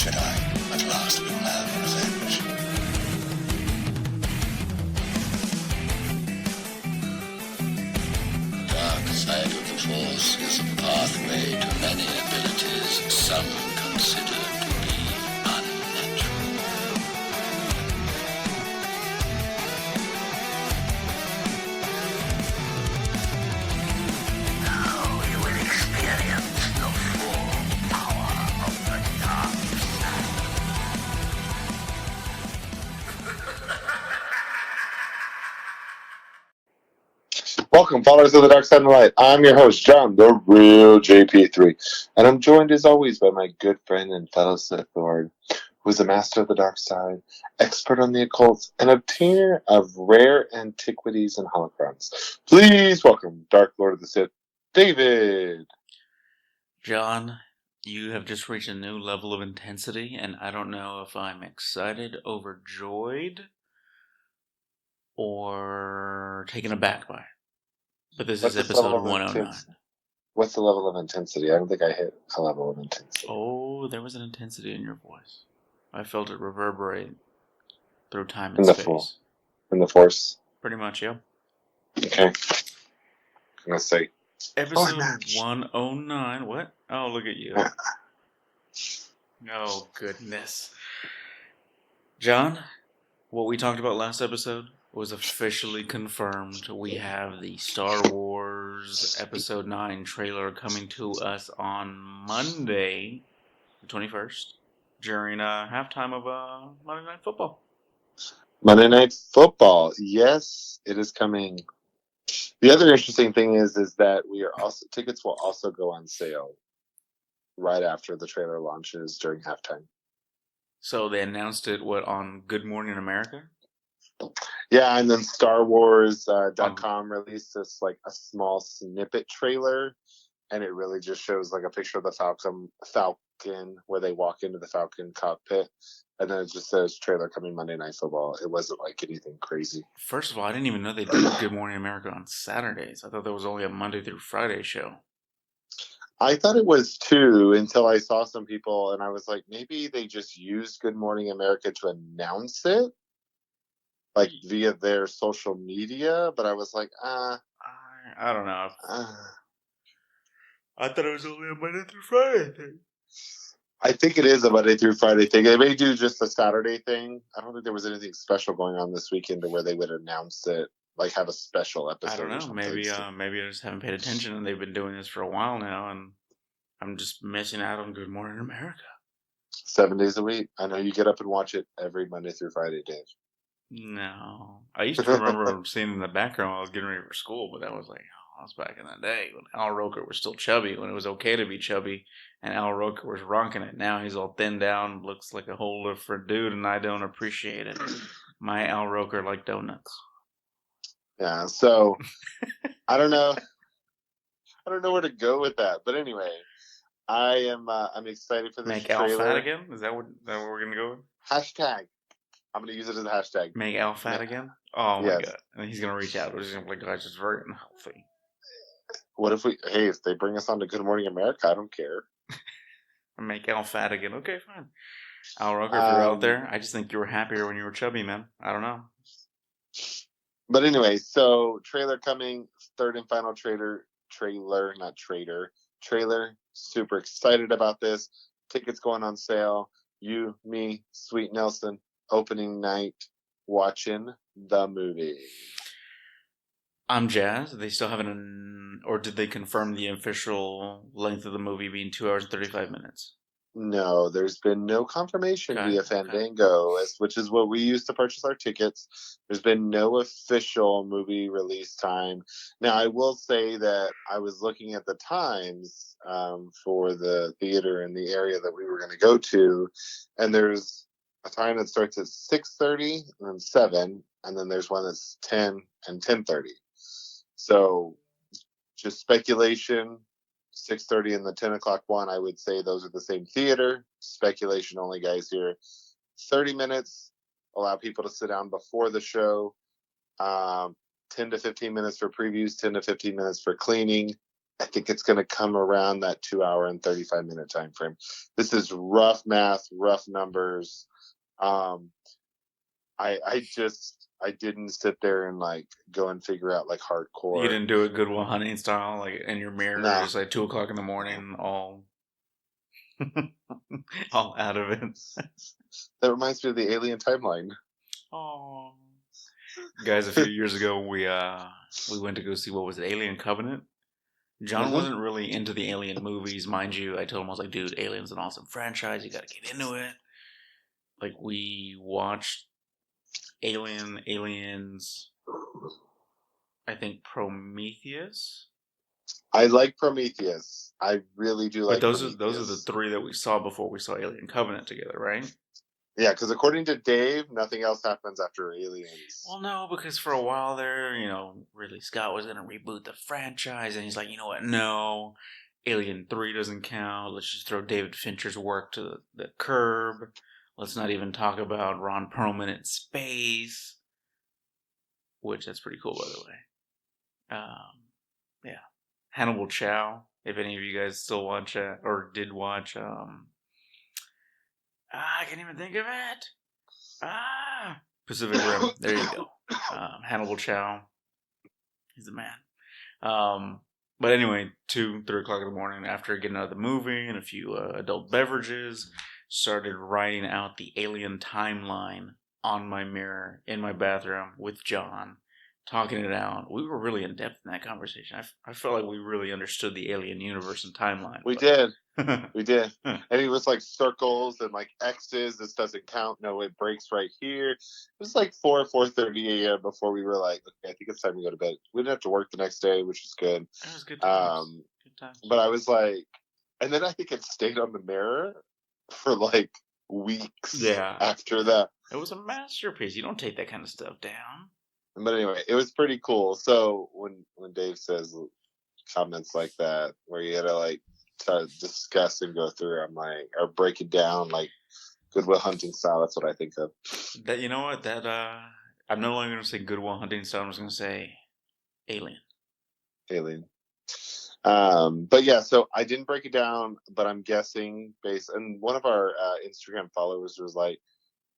Jedi, at last we will have revenge. The dark side of the Force is a pathway to many abilities some consider to be unnatural. Now you will experience the full power of the dark side. Welcome, followers of the Dark Side and Light. I'm your host, John, the real JP3, and I'm joined as always by my good friend and fellow Sith Lord, who is a master of the dark side, expert on the occult, and obtainer of rare antiquities and holocrons. Please welcome Dark Lord of the Sith, David. John, you have just reached a new level of intensity, and I don't know if I'm excited, overjoyed, or taken aback by it. But this is episode 109. What's the level of intensity? I don't think I hit a level of intensity. Oh, there was an intensity in your voice. I felt it reverberate through time and space. In the Force? Pretty much, yeah. Okay. I'm going to say... Episode 109. What? Oh, look at you. Oh, goodness. John, what we talked about last episode was officially confirmed. We have the Star Wars Episode 9 trailer coming to us on Monday, the 21st, during halftime of Monday Night Football. Monday Night Football. Yes, it is coming. The other interesting thing is that tickets will also go on sale right after the trailer launches during halftime. So they announced it, on Good Morning America? Yeah, and then StarWars.com released this like a small snippet trailer, and it really just shows like a picture of the Falcon where they walk into the Falcon cockpit, and then it just says trailer coming Monday Night Football. It wasn't like anything crazy. First of all, I didn't even know they did Good Morning America on Saturdays. I thought there was only a Monday through Friday show. I thought it was too, until I saw some people, and I was like, maybe they just used Good Morning America to announce it, like via their social media. But I was like, I don't know. I thought it was only a Monday through Friday thing. I think it is a Monday through Friday thing. They may do just a Saturday thing. I don't think there was anything special going on this weekend to where they would announce it, like have a special episode. I don't know. Maybe I just haven't paid attention, and they've been doing this for a while now, and I'm just missing out on Good Morning America. 7 days a week. I know you get up and watch it every Monday through Friday, Dave. No. I used to remember seeing in the background while I was getting ready for school, but that was back in the day when Al Roker was still chubby, when it was okay to be chubby, and Al Roker was rocking it. Now he's all thinned down, looks like a whole different dude, and I don't appreciate it. My Al Roker like donuts. Yeah, so I don't know. I don't know where to go with that, but anyway, I'm excited for this Make trailer. Al fat again? Is that what we're gonna go with? Hashtag. I'm gonna use it as a hashtag. Make Al fat again? Oh my god! And he's gonna reach out. He's gonna be like, guys, it's very unhealthy. What if if they bring us on to Good Morning America, I don't care. Make Al fat again. Okay, fine. Al Roker, if you're out there, I just think you were happier when you were chubby, man. I don't know. But anyway, so trailer coming, third and final trailer. Super excited about this. Tickets going on sale. You, me, Sweet Nelson, opening night, watching the movie. I'm jazzed. They still haven't, or did they confirm the official length of the movie being 2 hours and 35 minutes? No, there's been no confirmation via Fandango, which is what we use to purchase our tickets. There's been no official movie release time. Now, I will say that I was looking at the times for the theater in the area that we were going to go to, and there's a time that starts at 6:30 and then 7, and then there's one that's 10 and 10:30. So, just speculation. 6:30 and the 10 o'clock one, I would say those are the same theater. Speculation only, guys, here. 30 minutes, allow people to sit down before the show. 10 to 15 minutes for previews, 10 to 15 minutes for cleaning. I think it's going to come around that 2 hour and 35-minute time frame. This is rough math, rough numbers. I didn't sit there and like go and figure out like hardcore. You didn't do a Good Will Hunting style, like in your mirror, No. just like 2:00 in the morning, all all out of it. That reminds me of the Alien timeline. Oh, guys! A few years ago, we went to go see, what was it, Alien Covenant. John wasn't really into the Alien movies, mind you. I told him, I was like, dude, Alien's an awesome franchise. You got to get into it. Like, we watched Aliens, I think Prometheus. I like Prometheus. I really do like But Prometheus. those are the three that we saw before we saw Alien Covenant together, right? Yeah, because according to Dave, nothing else happens after Aliens. Well, no, because for a while there, Ridley Scott was going to reboot the franchise, and he's like, you know what, no, Alien 3 doesn't count. Let's just throw David Fincher's work to the curb. Let's not even talk about Ron Perlman in space, which that's pretty cool, by the way. Yeah. Hannibal Chow, if any of you guys still watch or did watch, I can't even think of it. Pacific Rim. There you go. Hannibal Chow. He's the man. But anyway, 2, 3 o'clock in the morning, after getting out of the movie and a few adult beverages, started writing out the Alien timeline on my mirror in my bathroom with John, talking it out. We were really in depth in that conversation. I felt like we really understood the Alien universe and timeline. We did. We did. And it was like circles and like X's. This doesn't count. No, it breaks right here. It was like 4:30 a.m. before we were like, okay, I think it's time to go to bed. We didn't have to work the next day, which was good. It was good times. Good times. But I was like, and then I think it stayed on the mirror for like weeks after that. It was a masterpiece. You don't take that kind of stuff down. But anyway, it was pretty cool. So when Dave says comments like that, where you gotta like to discuss and go through, I'm like, or break it down like Good Will Hunting style. That's what I think of. That, you know what? That I'm no longer gonna say Good Will Hunting style. I'm just gonna say Alien. But yeah, so I didn't break it down, but I'm guessing based. And one of our Instagram followers was like,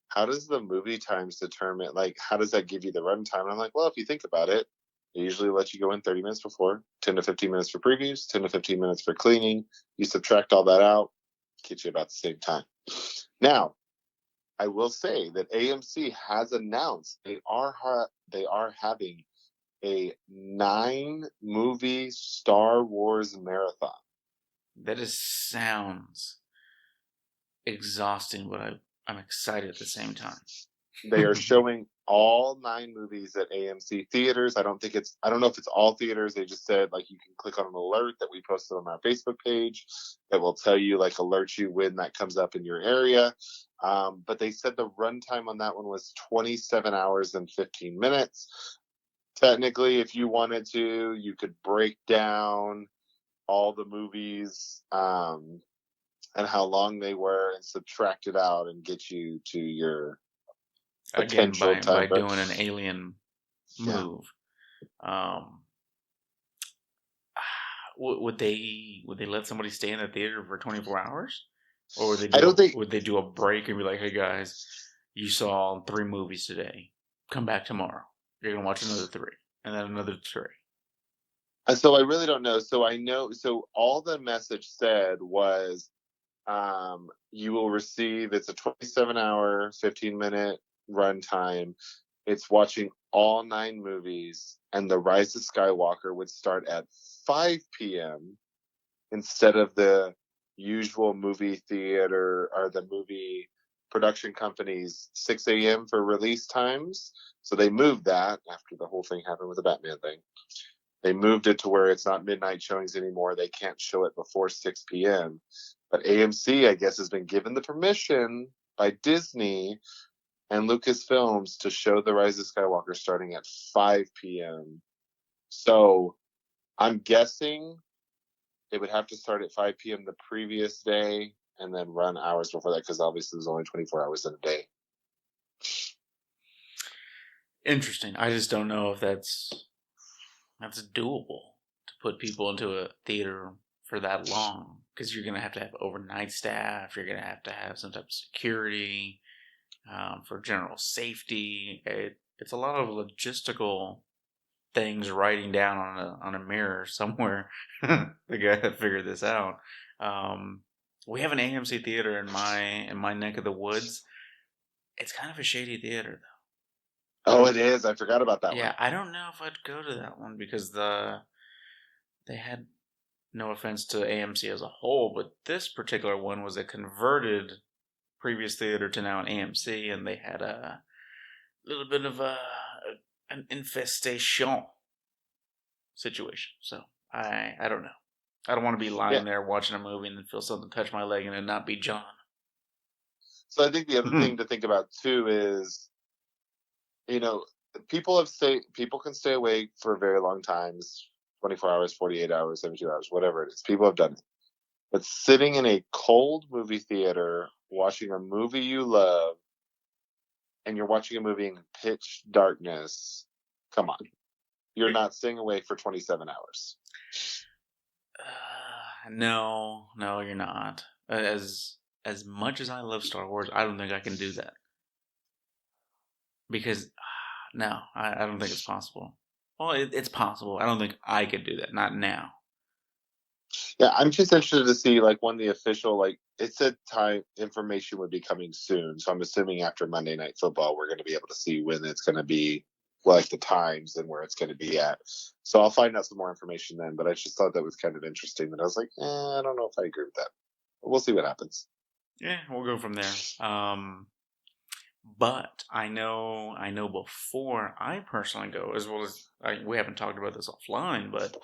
how does the movie times determine, like, how does that give you the runtime? And I'm like, well, if you think about it, they usually let you go in 30 minutes before, 10 to 15 minutes for previews, 10 to 15 minutes for cleaning. You subtract all that out, get you about the same time. Now, I will say that AMC has announced they are having a 9-movie Star Wars marathon. That sounds exhausting, but I'm excited at the same time. They are showing all 9 movies at AMC theaters. I don't know if it's all theaters. They just said like you can click on an alert that we posted on our Facebook page that will tell you, like, alert you when that comes up in your area. But they said the runtime on that one was 27 hours and 15 minutes. Technically, if you wanted to, you could break down all the movies and how long they were and subtract it out and get you to your potential time. By doing an Alien move. Would they let somebody stay in the theater for 24 hours? Or would they do a break and be like, hey guys, you saw 3 movies today. Come back tomorrow. You're going to watch another 3. And then another 3. And so I really don't know. So all the message said was, you will receive, it's a 27-hour, 15-minute runtime. It's watching all 9 movies, and The Rise of Skywalker would start at 5 p.m. instead of the usual movie theater or the movie production company's 6 a.m. for release times. So they moved that after the whole thing happened with the Batman thing. They moved it to where it's not midnight showings anymore. They can't show it before 6 p.m. But AMC, I guess, has been given the permission by Disney and Lucasfilms to show The Rise of Skywalker starting at 5 p.m. So I'm guessing it would have to start at 5 p.m. the previous day and then run hours before that, because obviously there's only 24 hours in a day. Interesting. I just don't know if that's doable to put people into a theater for that long, because you're going to have overnight staff. You're going to have some type of security for general safety. It's a lot of logistical things writing down on a mirror somewhere. The guy that figured this out. We have an AMC theater in my neck of the woods. It's kind of a shady theater, though. Oh, it is. I forgot about that one. Yeah, I don't know if I'd go to that one because they had, no offense to AMC as a whole, but this particular one was a converted previous theater to now an AMC, and they had a little bit of an infestation situation. So I don't know. I don't want to be lying there watching a movie and then feel something touch my leg and it not be John. So I think the other thing to think about too is, people can stay awake for very long times, 24 hours, 48 hours, 72 hours, whatever it is. People have done it. But sitting in a cold movie theater, watching a movie you love, and you're watching a movie in pitch darkness, come on. You're not staying awake for 27 hours. No, you're not. As much as I love Star Wars, I don't think I can do that. Because, no, I don't think it's possible. Well, it's possible. I don't think I could do that. Not now. Yeah, I'm just interested to see, when the official, it said time information would be coming soon. So I'm assuming after Monday Night Football, we're going to be able to see when it's going to be, the times and where it's going to be at. So I'll find out some more information then. But I just thought that was kind of interesting. That I was like, I don't know if I agree with that. But we'll see what happens. Yeah, we'll go from there. But I know before I personally go, as well as we haven't talked about this offline, but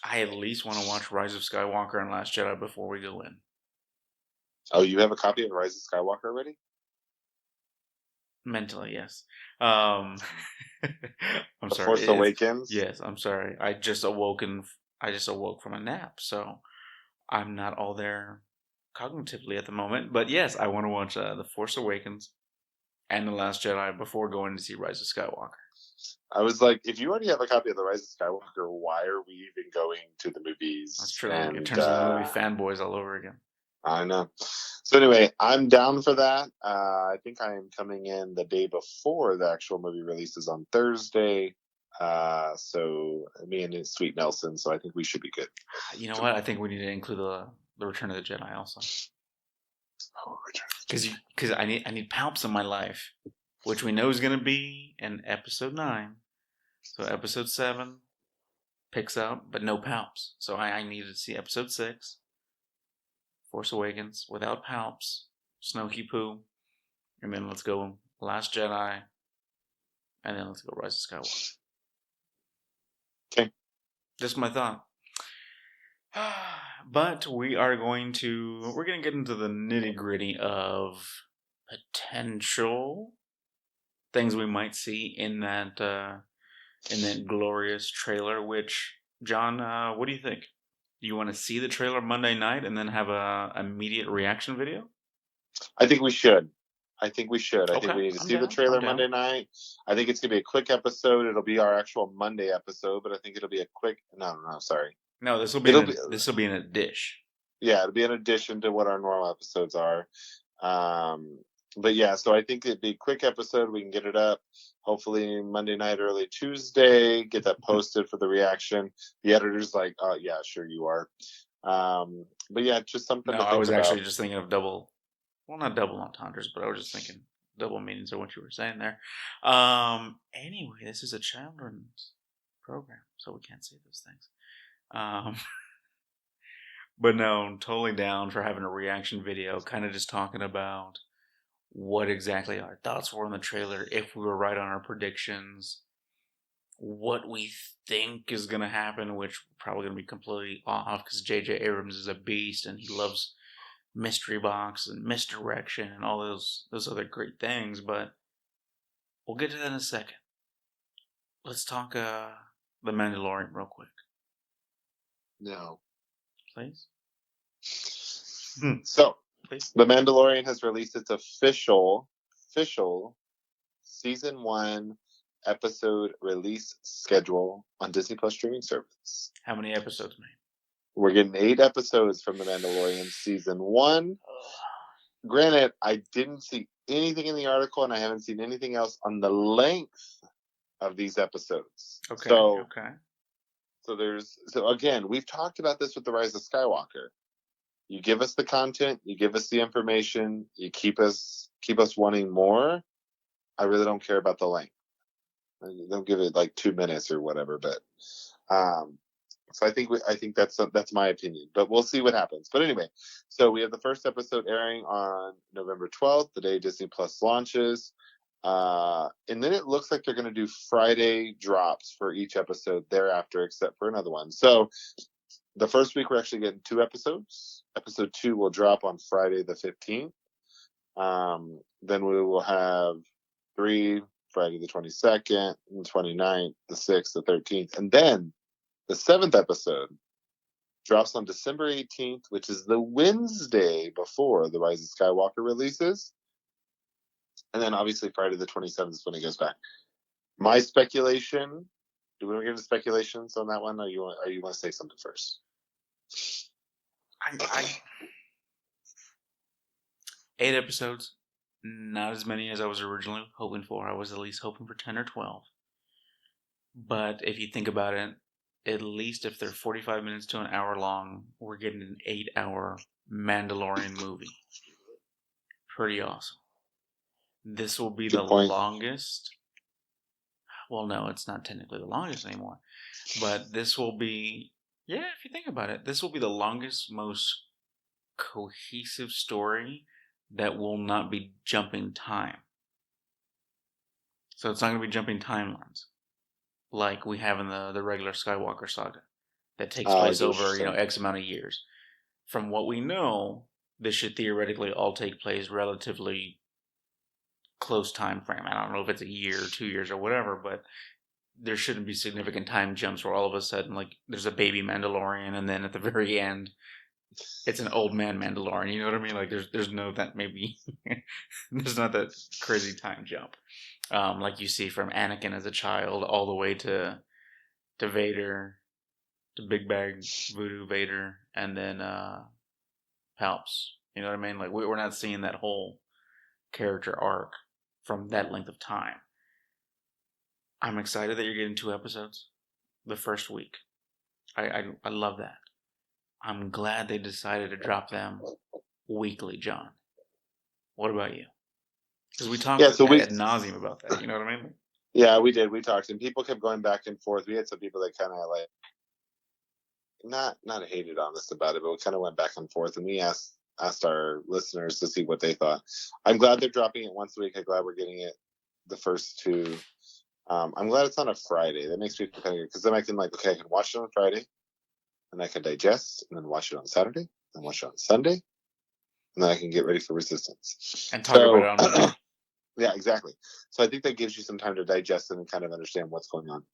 I at least want to watch Rise of Skywalker and Last Jedi before we go in. Oh, you have a copy of Rise of Skywalker already? Mentally, yes. I'm sorry. Force Awakens? Yes, I'm sorry. I just awoke from a nap, so I'm not all there cognitively at the moment. But yes, I want to watch The Force Awakens and The Last Jedi before going to see Rise of Skywalker. I was like, if you already have a copy of The Rise of Skywalker, why are we even going to the movies? That's true. It turns into movie fanboys all over again. I know. So anyway, I'm down for that. I think I am coming in the day before the actual movie releases on Thursday. So me and Sweet Nelson, so I think we should be good. You know what? I think we need to include the Return of the Jedi also. Oh, because I need Palps in my life, which we know is going to be in episode 9. So episode 7 picks up, but no Palps. So I need to see episode 6, Force Awakens, without Palps, Snoky Poo, and then let's go Last Jedi, and then let's go Rise of Skywalker. Okay. Just my thought. But we're going to get into the nitty gritty of potential things we might see in that glorious trailer. Which, John, what do you think? Do you want to see the trailer Monday night and then have a immediate reaction video? I think we should. I think we need to see the trailer Monday night. I think it's going to be a quick episode. It'll be our actual Monday episode, but I think it'll be a quick... No, sorry. No, this will be in a dish. Yeah, it'll be an addition to what our normal episodes are. But yeah, so I think it'd be a quick episode. We can get it up hopefully Monday night, early Tuesday, get that posted for the reaction. The editor's like, oh yeah, sure you are. But yeah, just something to think about. I was actually just thinking of not double entendres, but I was just thinking double meanings of what you were saying there. Anyway, this is a children's program, so we can't say those things. But no, I'm totally down for having a reaction video, kind of just talking about what exactly our thoughts were on the trailer, if we were right on our predictions, what we think is going to happen, which probably going to be completely off because J.J. Abrams is a beast and he loves mystery box and misdirection and all those other great things, but we'll get to that in a second. Let's talk The Mandalorian real quick. No. Please? So, The Mandalorian has released its official season 1 episode release schedule on Disney Plus streaming service. How many episodes, man? We're getting 8 episodes from The Mandalorian season 1. Granted, I didn't see anything in the article, and I haven't seen anything else on the length of these episodes. Okay. So again, we've talked about this with The Rise of Skywalker. You give us the content, you give us the information, you keep us wanting more. I really don't care about the length. Don't give it like 2 minutes or whatever, but so I think that's my opinion, but we'll see what happens. But anyway, so we have the first episode airing on November 12th, the day Disney Plus launches. And then it looks like they're going to do Friday drops for each episode thereafter, except for another one. So the first week we're actually getting 2 episodes. Episode 2 will drop on Friday the 15th. Then we will have 3 Friday the 22nd, the 29th, the 6th, the 13th, and then the 7th episode drops on December 18th, which is the Wednesday before The Rise of Skywalker releases. And then obviously Friday the 27th is when it goes back. My speculation, do we want to get into speculations on that one, or you want to say something first? I 8 episodes, not as many as I was originally hoping for. I was at least hoping for 10 or 12. But if you think about it, at least if they're 45 minutes to an hour long, we're getting an 8-hour Mandalorian movie. Pretty awesome. This will be the longest. Well, no, it's not technically the longest anymore. But this will be, if you think about it, this will be the longest, most cohesive story that will not be jumping time. So it's not going to be jumping timelines like we have in the regular Skywalker saga that takes place over, X amount of years. From what we know, this should theoretically all take place relatively close time frame. I don't know if it's a year, 2 years, or whatever, but there shouldn't be significant time jumps where all of a sudden, like, there's a baby Mandalorian, and then at the very end, it's an old man Mandalorian. You know what I mean? Like, there's no that maybe there's not that crazy time jump, like you see from Anakin as a child all the way to Vader, to Big Bag Voodoo Vader, and then Palps. You know what I mean? Like, we're not seeing that whole character arc from that length of time. I'm excited that you're getting 2 episodes the first week. I love that. I'm glad they decided to drop them weekly, John. What about you? Because we talked ad nauseum about that. You know what I mean? Yeah, we did. We talked, and people kept going back and forth. We had some people that kind of like not hated on us about it, but we kind of went back and forth, and we asked our listeners to see what they thought. I'm glad they're dropping it once a week. I'm glad we're getting it the first 2. I'm glad it's on a Friday. That makes me feel kind of good, because then I can I can watch it on Friday, and I can digest, and then watch it on Saturday, and watch it on Sunday, and then I can get ready for Resistance. And talk about it on Monday. Yeah, exactly. So I think that gives you some time to digest it and kind of understand what's going on.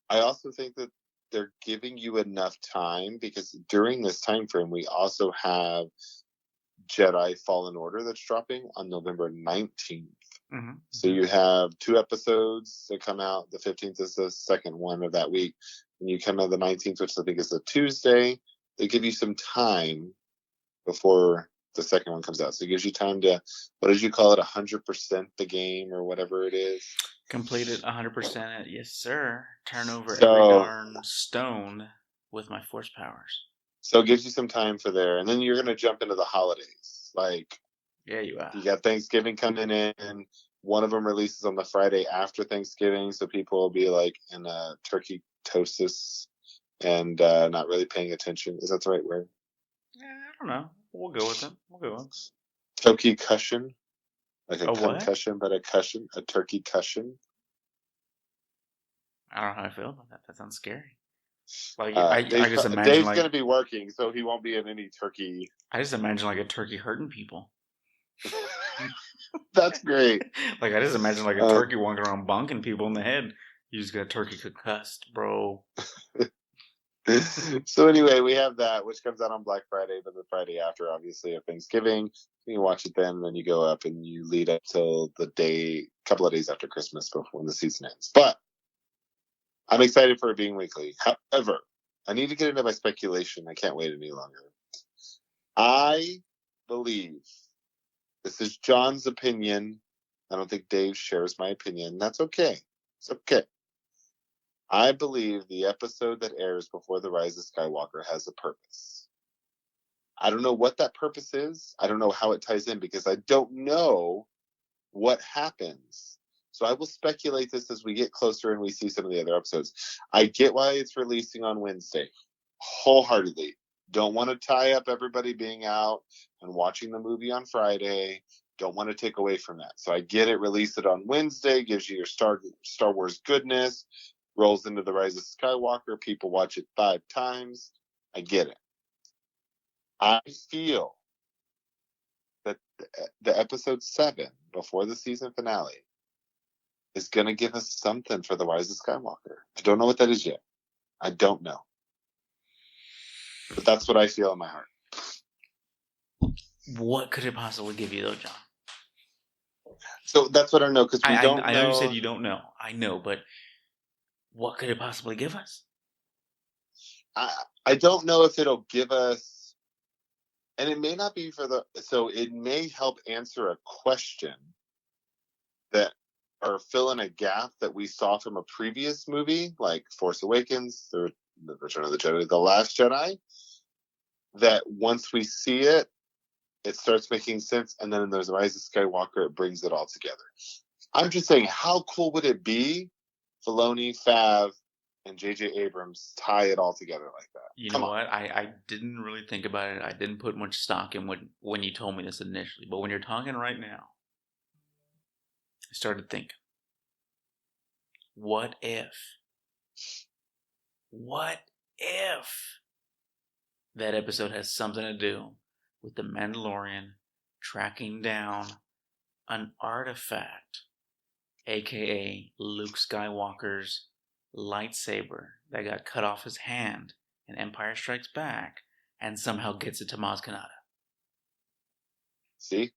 I also think that they're giving you enough time, because during this time frame, we also have Jedi Fallen Order that's dropping on November 19th. Mm-hmm. So you have 2 episodes that come out. The 15th is the second one of that week. And you come out the 19th, which I think is a Tuesday. They give you some time before the second one comes out. So it gives you time to, what did you call it, 100% the game or whatever it is? Complete it 100%. Yes, sir. Turn over every darn stone with my force powers. So it gives you some time for there. And then you're going to jump into the holidays. Yeah, you are. You got Thanksgiving coming in. One of them releases on the Friday after Thanksgiving. So people will be in a turkey toastus and not really paying attention. Is that the right word? I don't know. We'll go with it. Turkey cushion. Like a concussion, what? But a cushion. A turkey cushion. I don't know how I feel about that. That sounds scary. I just imagine Dave's going to be working, so he won't be in any turkey. I just imagine a turkey hurting people. That's great. I just imagine a turkey walking around bonking people in the head. You just got turkey concussed, bro. So anyway, we have that, which comes out on Black Friday, but the Friday after, obviously, of Thanksgiving. You watch it then, and then you go up and you lead up till couple of days after Christmas before when the season ends. But I'm excited for it being weekly. However, I need to get into my speculation. I can't wait any longer. I believe this is John's opinion. I don't think Dave shares my opinion. That's okay. It's okay. I believe the episode that airs before The Rise of Skywalker has a purpose. I don't know what that purpose is. I don't know how it ties in because I don't know what happens. So I will speculate this as we get closer and we see some of the other episodes. I get why it's releasing on Wednesday. Wholeheartedly. Don't want to tie up everybody being out and watching the movie on Friday. Don't want to take away from that. So I get it. Release it on Wednesday. Gives you your Star Wars goodness. Rolls into The Rise of Skywalker. People watch it 5 times. I get it. I feel that the episode 7 before the season finale is going to give us something for The Rise of Skywalker. I don't know what that is yet. I don't know. But that's what I feel in my heart. What could it possibly give you, though, John? So that's what I know, because we don't know. I know you said you don't know. I know, but what could it possibly give us? I don't know if it'll give us, and it may not be so it may help answer a question that, or fill in a gap that we saw from a previous movie, like Force Awakens, The Return of the Jedi, The Last Jedi, that once we see it, it starts making sense, and then there's The Rise of Skywalker, it brings it all together. I'm just saying, how cool would it be, Filoni, Fav, and J.J. Abrams tie it all together like that? You know what? I didn't really think about it. I didn't put much stock in when you told me this initially. But when you're talking right now, I started thinking, what if that episode has something to do with the Mandalorian tracking down an artifact, aka Luke Skywalker's lightsaber that got cut off his hand in Empire Strikes Back, and somehow gets it to Maz Kanata. See?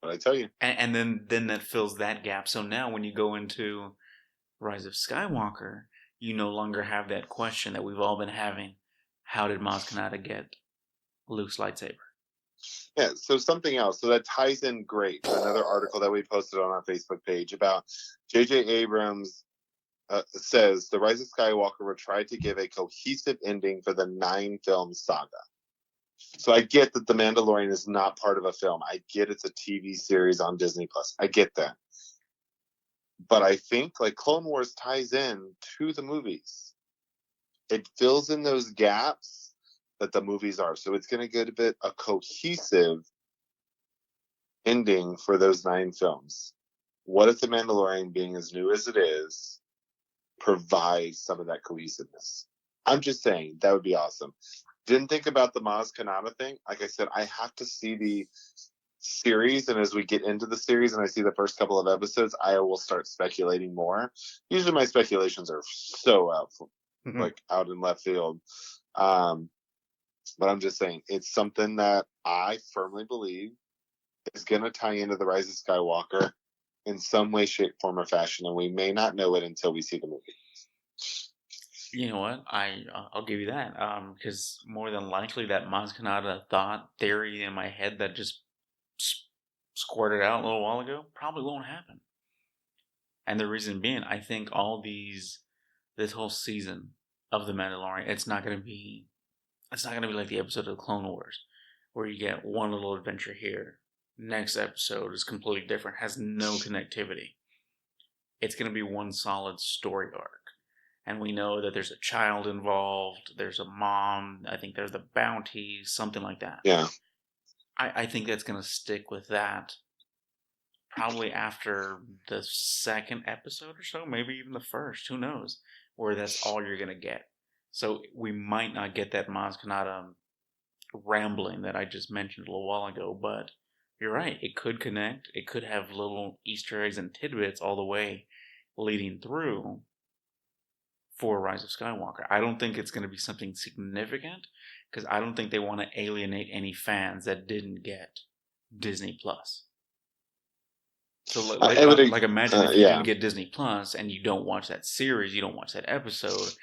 What I tell you. And then that fills that gap. So now when you go into Rise of Skywalker, you no longer have that question that we've all been having. How did Maz Kanata get Luke's lightsaber? Yeah, so something else. So that ties in great. Another article that we posted on our Facebook page about J.J. Abrams says The Rise of Skywalker will try to give a cohesive ending for the 9-film saga. So I get that The Mandalorian is not part of a film. I get it's a TV series on Disney+. I get that. But I think like Clone Wars ties in to the movies. It fills in those gaps that the movies are. So it's going to get a cohesive ending for those 9 films. What if The Mandalorian, being as new as it is, provides some of that cohesiveness? I'm just saying, that would be awesome. Didn't think about the Maz Kanata thing. Like I said, I have to see the series, and as we get into the series and I see the first couple of episodes, I will start speculating more. Usually my speculations are so out in left field. But I'm just saying, it's something that I firmly believe is going to tie into The Rise of Skywalker in some way, shape, form, or fashion, and we may not know it until we see the movie. You know what? I'll give you that. Because more than likely that Maz Kanata thought theory in my head that just squirted out a little while ago probably won't happen. And the reason being, I think this whole season of The Mandalorian, it's not gonna be like the episode of Clone Wars, where you get one little adventure here, next episode is completely different, has no connectivity. It's gonna be one solid story arc. And we know that there's a child involved, there's a mom, I think there's the bounty, something like that. Yeah. I think that's going to stick with that probably after the second episode or so, maybe even the first, who knows, where that's all you're going to get. So we might not get that Maz Kanata rambling that I just mentioned a little while ago, but you're right, it could connect, it could have little Easter eggs and tidbits all the way leading through for Rise of Skywalker. I don't think it's going to be something significant, because I don't think they want to alienate any fans that didn't get Disney Plus. So imagine if you didn't get Disney Plus and you don't watch that series, you don't watch that episode,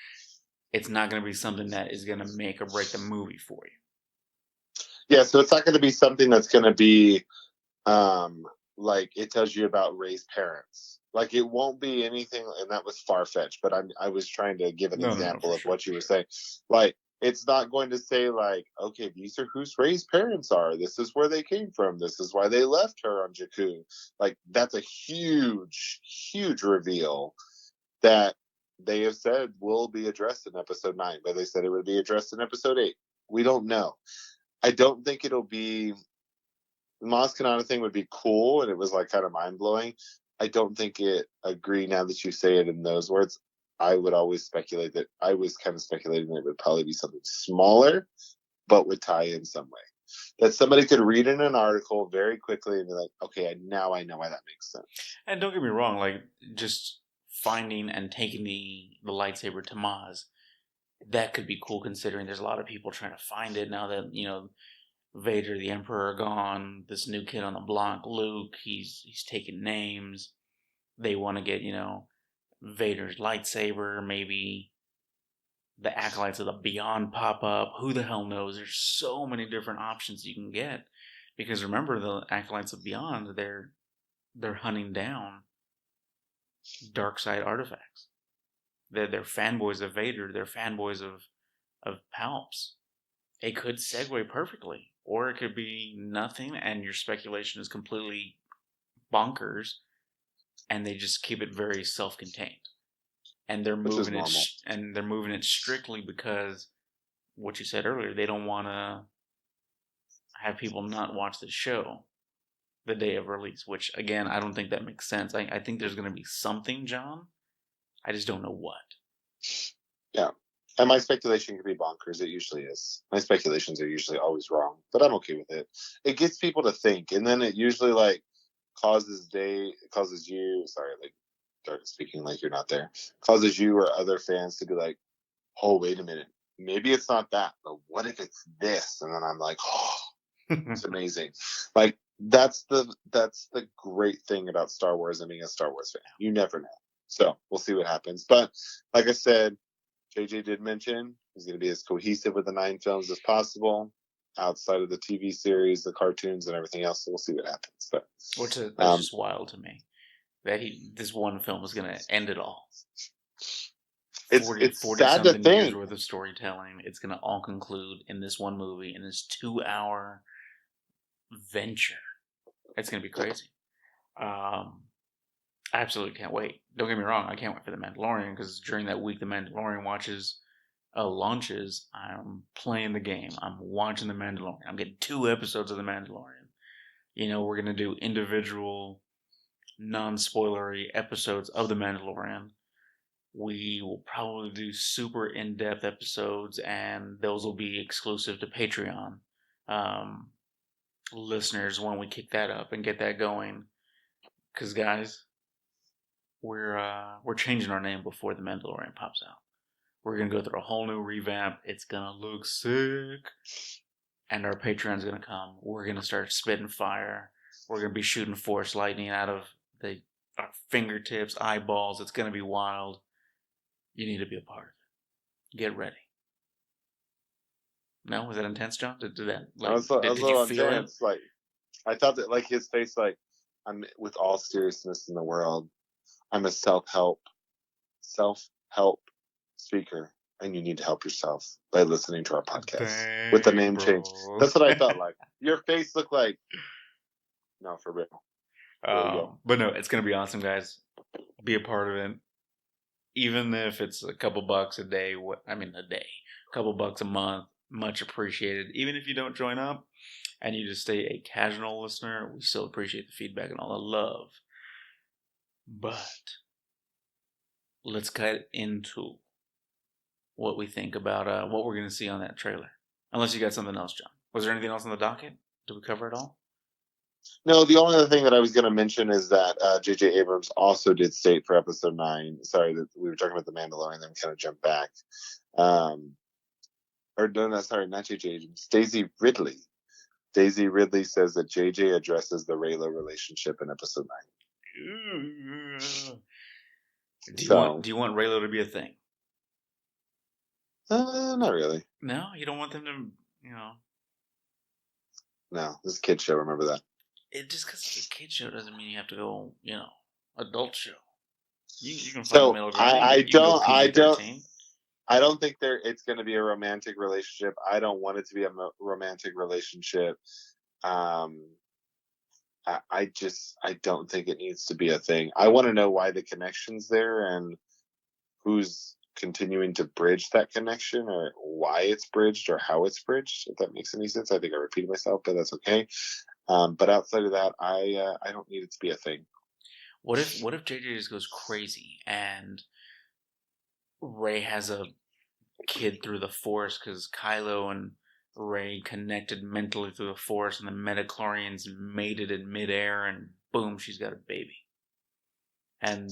it's not going to be something that is going to make or break the movie for you. Yeah, so it's not going to be something that's going to be like it tells you about Ray's parents. Like it won't be anything, and that was far-fetched, but I was trying to give an example of what you were saying. Like it's not going to say like, okay, these are whose Ray's parents are. This is where they came from. This is why they left her on Jakku. Like that's a huge, huge reveal that they have said will be addressed in episode 9, but they said it would be addressed in episode 8. We don't know. I don't think it'll be. The Maz Kanata thing would be cool, and it was like kind of mind blowing. I don't think it. Agree now that you say it in those words. I would always speculate that I was kind of speculating that it would probably be something smaller, but would tie in some way. That somebody could read in an article very quickly and be like, okay, now I know why that makes sense. And don't get me wrong, like just finding and taking the lightsaber to Maz, that could be cool considering there's a lot of people trying to find it now that, Vader, the Emperor are gone, this new kid on the block, Luke, he's taking names. They want to get, Vader's lightsaber, maybe the acolytes of the Beyond pop up. Who the hell knows? There's so many different options you can get. Because remember, the acolytes of Beyond, they're hunting down dark side artifacts. They're fanboys of Vader. They're fanboys of Palps. It could segue perfectly, or it could be nothing, and your speculation is completely bonkers, and they just keep it very self-contained. And they're moving it strictly because what you said earlier, they don't want to have people not watch the show the day of release, which again, I don't think that makes sense. I think there's going to be something, John. I just don't know what. Yeah. And my speculation can be bonkers. It usually is. My speculations are usually always wrong, but I'm okay with it. It gets people to think, and then it usually causes you, speaking like you're not there, causes you or other fans to be like, oh, wait a minute, maybe it's not that, but what if it's this? And then I'm like, oh, it's amazing. Like that's the great thing about Star Wars and being a Star Wars fan. You never know. So we'll see what happens. But like I said, JJ did mention he's going to be as cohesive with the 9 films as possible outside of the TV series, the cartoons, and everything else. So we'll see what happens. But that's just wild to me that this one film is going to end it all. It's sad to think. Years worth of storytelling. It's going to all conclude in this one movie, in this 2-hour venture. It's going to be crazy. I absolutely can't wait. Don't get me wrong, I can't wait for The Mandalorian because during that week The Mandalorian launches, I'm playing the game. I'm watching The Mandalorian. I'm getting 2 episodes of The Mandalorian. We're going to do individual, non-spoilery episodes of The Mandalorian. We will probably do super in-depth episodes, and those will be exclusive to Patreon listeners when we kick that up and get that going. Because, guys, we're changing our name before The Mandalorian pops out. We're going to go through a whole new revamp. It's going to look sick. And our Patreon's going to come. We're going to start spitting fire. We're going to be shooting force lightning out of our fingertips, eyeballs. It's going to be wild. You need to be a part of it. Get ready. No? Was that intense, John? Did that? I was a little intense. Like, I thought that, like, his face, like, I'm with all seriousness in the world. I'm a self-help speaker, and you need to help yourself by listening to our podcast with the name change. That's what I felt like. Your face looked like, no, for real. But no, it's going to be awesome, guys. Be a part of it. Even if it's a couple bucks a day, a couple bucks a month, much appreciated. Even if you don't join up and you just stay a casual listener, we still appreciate the feedback and all the love. But let's cut into what we think about what we're going to see on that trailer. Unless you got something else, John. Was there anything else on the docket? Did we cover it all? No, the only other thing that I was going to mention is that J.J. Abrams also did state for episode 9, sorry, that we were talking about The Mandalorian, then we kind of jumped back. Not J.J. Abrams, Daisy Ridley Daisy Ridley says that JJ addresses the Raylo relationship in episode 9. Do you want Raylo to be a thing? Not really. No, you don't want them to, No, this is a kid show. Remember that. Just because it's a kid show doesn't mean you have to go, adult show. You can find So middle ground. I don't think it's going to be a romantic relationship. I don't want it to be a romantic relationship. I don't think it needs to be a thing. I want to know why the connection's there and who's continuing to bridge that connection, or why it's bridged, or how it's bridged. If that makes any sense. I think I repeated myself, but that's okay. But outside of that, I don't need it to be a thing. What if JJ just goes crazy and Ray has a kid through the Force because Kylo and Ray connected mentally through the Force, and the midichlorians mated in midair, and boom, she's got a baby. And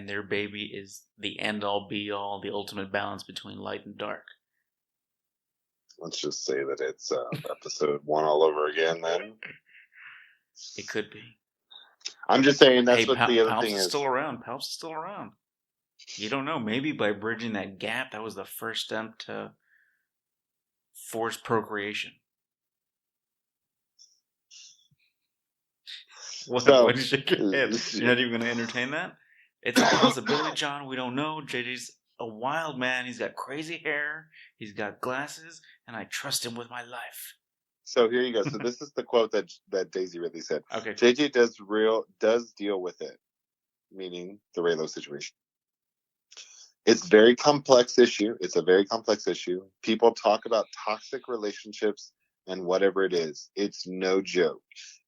their baby is the end-all, be-all, the ultimate balance between light and dark. Let's just say that it's episode 1 all over again, then. It could be. I'm just saying that's what the other thing is. Palps is still around. You don't know. Maybe by bridging that gap, that was the first step to forced procreation. What did you shake your head? You're not even going to entertain that? It's a possibility, John. We don't know. JJ's a wild man. He's got crazy hair. He's got glasses. And I trust him with my life. So here you go. So this is the quote that Daisy Ridley said. Okay. JJ does deal with it, meaning the Raylo situation. It's a very complex issue. People talk about toxic relationships and whatever it is. It's no joke.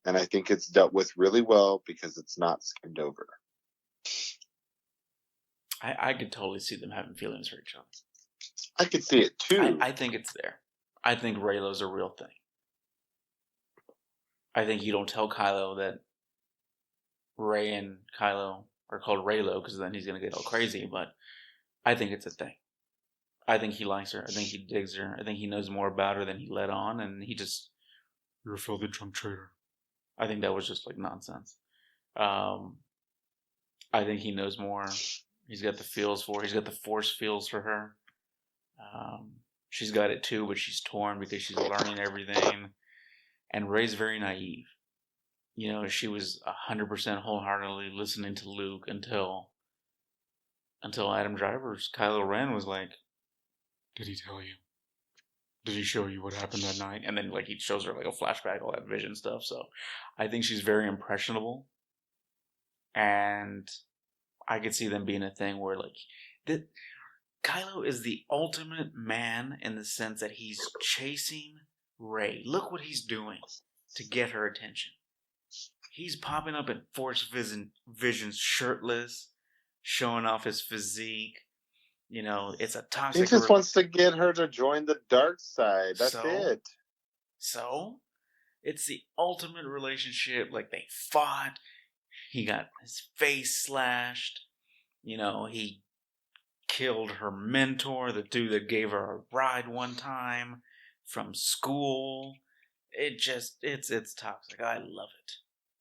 And I think it's dealt with really well because it's not skimmed over. I could totally see them having feelings for each other. I could see it too. I think it's there. I think Raylo's a real thing. I think you don't tell Kylo that Ray and Kylo are called Raylo because then he's going to get all crazy, but I think it's a thing. I think he likes her. I think he digs her. I think he knows more about her than he let on, and he just... You're a filthy drunk traitor. I think that was just like nonsense. I think he knows more. He's got the feels for her. He's got the Force feels for her. She's got it too, but she's torn because she's learning everything. And Rey's very naive. She was 100% wholeheartedly listening to Luke until Adam Driver's Kylo Ren was like, "Did he tell you? Did he show you what happened that night?" And then he shows her a flashback, all that vision stuff. So I think she's very impressionable. And I could see them being a thing where Kylo is the ultimate man in the sense that he's chasing Rey. Look what he's doing to get her attention. He's popping up in Force visions shirtless, showing off his physique. It's a toxic... He just wants to get her to join the dark side. That's it. So, it's the ultimate relationship. They fought. He got his face slashed. He killed her mentor, the dude that gave her a ride one time from school. It's toxic. I love it.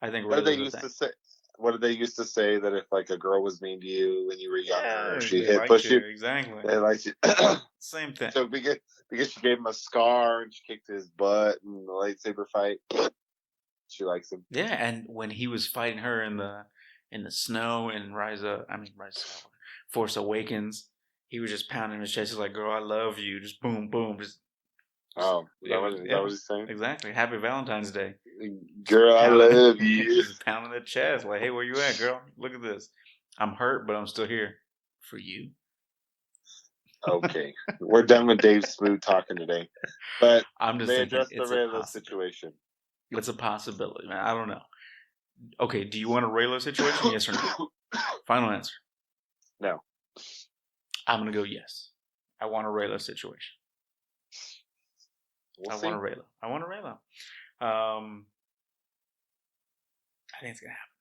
I think what did they used to say that if a girl was mean to you when you were younger, or she hit push you, exactly. They liked you. Same thing. So because she gave him a scar and she kicked his butt in the lightsaber fight, she likes him. Yeah, and when he was fighting her in the snow in Force Awakens, he was just pounding his chest. He's like, "Girl, I love you." Just boom, boom. Just... Oh, is that what he's saying? Exactly. Happy Valentine's Day. Girl, I love you. Just pounding the chest. Like, hey, where you at, girl? Look at this. I'm hurt, but I'm still here. For you. Okay. We're done with Dave Smoot talking today. But I'm just they thinking addressed the Raylo situation. It's a possibility, man. I don't know. Okay, do you want a Raylo situation? Yes or no? Final answer. No. I'm going to go yes. I want a Raylo situation. I want a Raylo. I think it's going to happen.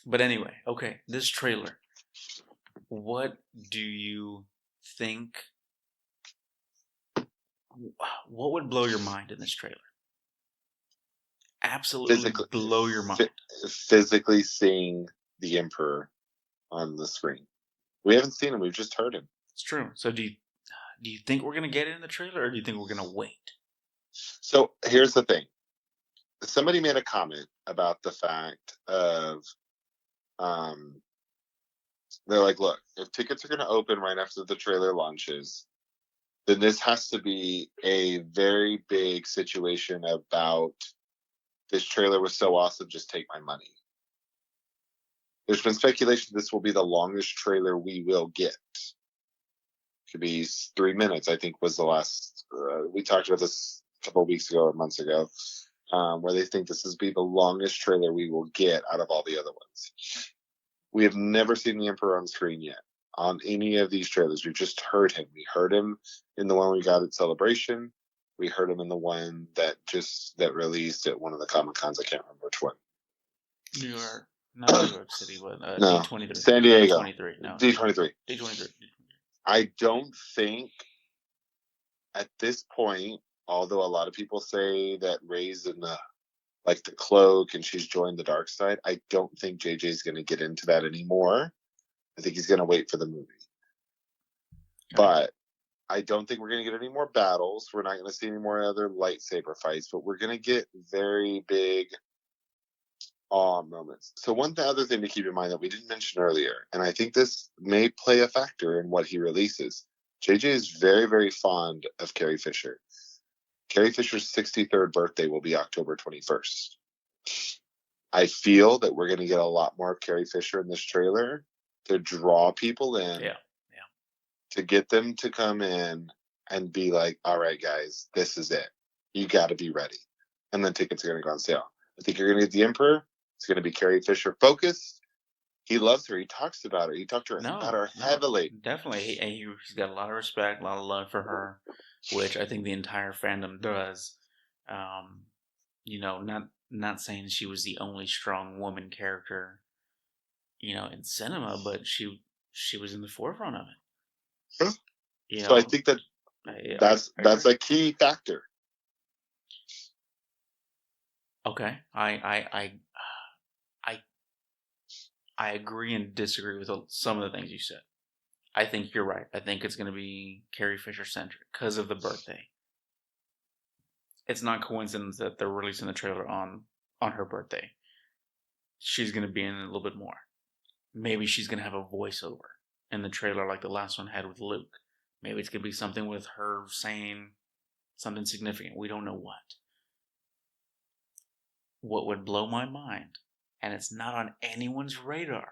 But anyway, okay, this trailer. What do you think? What would blow your mind in this trailer? absolutely blow your mind. Physically seeing the Emperor on the screen. We haven't seen him. We've just heard him. It's true. So do you think we're going to get it in the trailer, or do you think we're going to wait? So here's the thing. Somebody made a comment about the fact of, they're like, look, if tickets are going to open right after the trailer launches, then this has to be a very big situation about this trailer was so awesome, just take my money. There's been speculation this will be the longest trailer we will get. Could be 3 minutes, I think was the last. We talked about this a couple of weeks ago or months ago, where they think this will be the longest trailer we will get out of all the other ones. We have never seen the Emperor on screen yet on any of these trailers. We've just heard him. We heard him in the one we got at Celebration. We heard him in the one that released at one of the Comic Cons. I can't remember which one. Not New York City, but no, D23. San Diego. D23. No, D23. D23. I don't think at this point, although a lot of people say that Rey's in the cloak and she's joined the dark side, I don't think JJ's going to get into that anymore. I think he's going to wait for the movie. Okay. But I don't think we're going to get any more battles. We're not going to see any more other lightsaber fights, but we're going to get very big awe moments. So other thing to keep in mind that we didn't mention earlier, and I think this may play a factor in what he releases. JJ is very, very fond of Carrie Fisher. Carrie Fisher's 63rd birthday will be October 21st. I feel that we're going to get a lot more of Carrie Fisher in this trailer to draw people in. Yeah. To get them to come in and be like, all right, guys, this is it. You got to be ready. And then tickets are going to go on sale. I think you're going to get the Emperor. It's going to be Carrie Fisher focused. He loves her. He talks about her. He talked to her about her heavily. Definitely. He's got a lot of respect, a lot of love for her, which I think the entire fandom does. Not saying she was the only strong woman character, in cinema, but she was in the forefront of it. So I think that's a key factor. Okay, I agree and disagree with some of the things you said. I think you're right. I think it's going to be Carrie Fisher centric because of the birthday. It's not coincidence that they're releasing the trailer on her birthday. She's going to be in it a little bit more. Maybe she's going to have a voiceover in the trailer like the last one had with Luke. Maybe it's going to be something with her saying something significant. We don't know what. What would blow my mind, and it's not on anyone's radar,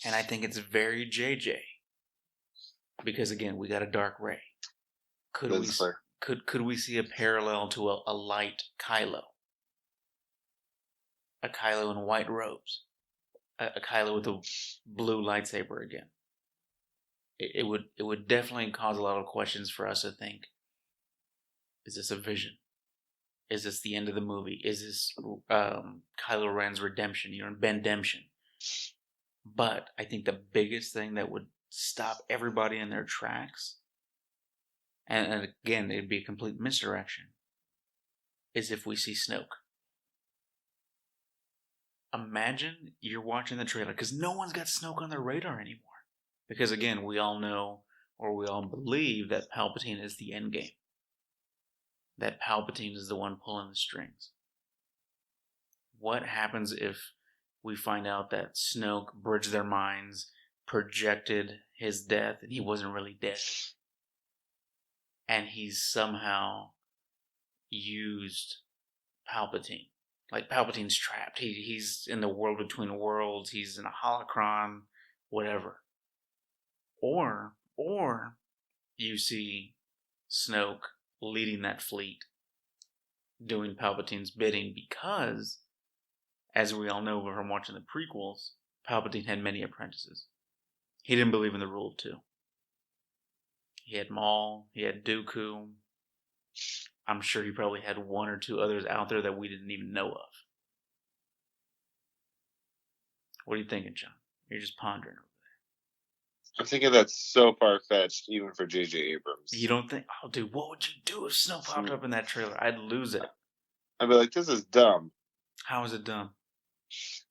and I think it's very JJ, because again, we got a dark Rey. Could we see a parallel to a light Kylo? A Kylo in white robes. A Kylo with a blue lightsaber again. It would definitely cause a lot of questions for us to think. Is this a vision? Is this the end of the movie? Is this Kylo Ren's redemption? Bendemption. But I think the biggest thing that would stop everybody in their tracks, and again, it'd be a complete misdirection, is if we see Snoke. Imagine you're watching the trailer, because no one's got Snoke on their radar anymore. Because again, we all know, or we all believe, that Palpatine is the end game. That Palpatine is the one pulling the strings. What happens if we find out that Snoke bridged their minds, projected his death, and he wasn't really dead? And he's somehow used Palpatine. Like Palpatine's trapped. He's in the world between worlds. He's in a holocron, whatever. Or you see Snoke leading that fleet, doing Palpatine's bidding, because, as we all know from watching the prequels, Palpatine had many apprentices. He didn't believe in the rule of two. He had Maul, he had Dooku. I'm sure he probably had one or two others out there that we didn't even know of. What are you thinking, John? You're just pondering over there. I'm thinking that's so far-fetched, even for J.J. Abrams. You don't think? Oh, dude, what would you do if Snow popped up in that trailer? I'd lose it. I'd be like, this is dumb. How is it dumb?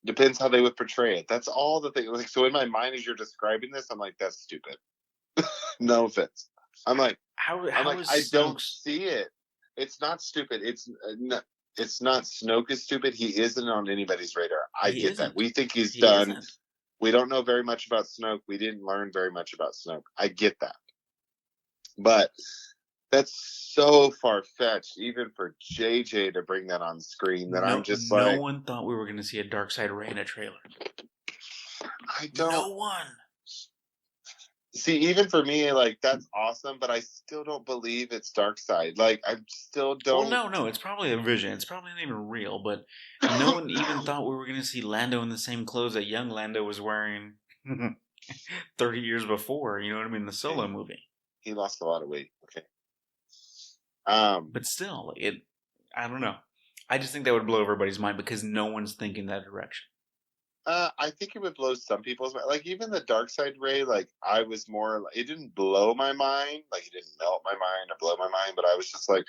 Depends how they would portray it. That's all the thing. Like, so in my mind, as you're describing this, I'm like, that's stupid. No offense. I'm like, How is I don't Snoke's... see it. It's not stupid. It's not Snoke is stupid. He isn't on anybody's radar. I He get that. isn't. We think he's He done. isn't. We don't know very much about Snoke. We didn't learn very much about Snoke. I get that. But that's so far fetched, even for JJ to bring that on screen, that I'm just No like, one thought we were going to see a Darkseid Rey in a trailer. I don't. No one. See, even for me, like, that's awesome, but I still don't believe it's Darkseid. Like, I still don't. Well, no, it's probably a vision. It's probably not even real, but no one even thought we were going to see Lando in the same clothes that young Lando was wearing 30 years before, you know what I mean, the Solo movie. He lost a lot of weight, okay. But still, I don't know. I just think that would blow everybody's mind because no one's thinking that direction. I think it would blow some people's mind. Like, even the Darkseid Rey, like, I was more, it didn't blow my mind. Like, it didn't melt my mind or blow my mind, but I was just like,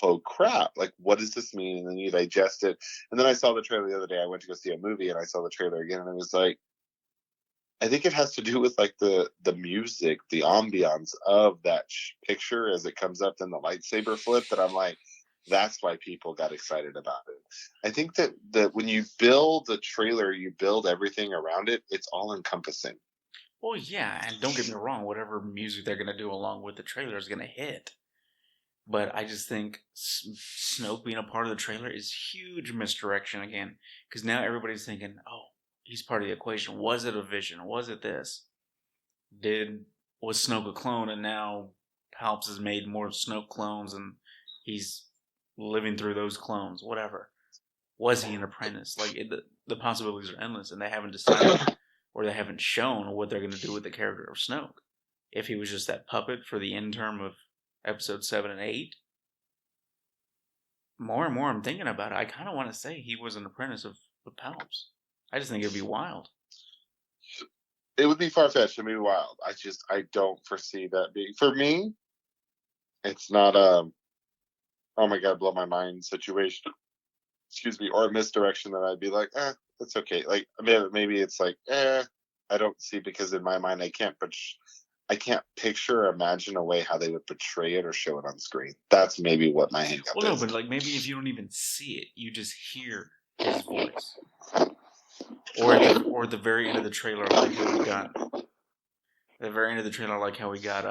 oh crap, like, what does this mean? And then you digest it. And then I saw the trailer the other day. I went to go see a movie and I saw the trailer again, and it was like, I think it has to do with like the music, the ambiance of that picture as it comes up in the lightsaber flip, that I'm like, that's why people got excited about it. I think that when you build a trailer, you build everything around it. It's all encompassing. Well, yeah, and don't get me wrong, whatever music they're going to do along with the trailer is going to hit. But I just think Snoke being a part of the trailer is huge misdirection again. Because now everybody's thinking, oh, he's part of the equation. Was it a vision? Was it this? Was Snoke a clone, and now Palps has made more Snoke clones and he's living through those clones, whatever. Was he an apprentice? Like, the possibilities are endless, and they haven't decided or they haven't shown what they're going to do with the character of Snoke. If he was just that puppet for the end term of episode 7 and 8, more and more I'm thinking about it, I kind of want to say he was an apprentice of Palps. I just think it'd be wild. It would be far-fetched. It'd be wild. I don't foresee that being, for me, it's not oh my god, blow my mind situation, excuse me, or a misdirection that I'd be like, it's okay. Like, maybe it's like, I don't see, because in my mind I can't picture or imagine a way how they would portray it or show it on screen. That's maybe what my hang up is. Well, no, but like, maybe if you don't even see it, you just hear his voice. Or at the very end of the trailer, like how we got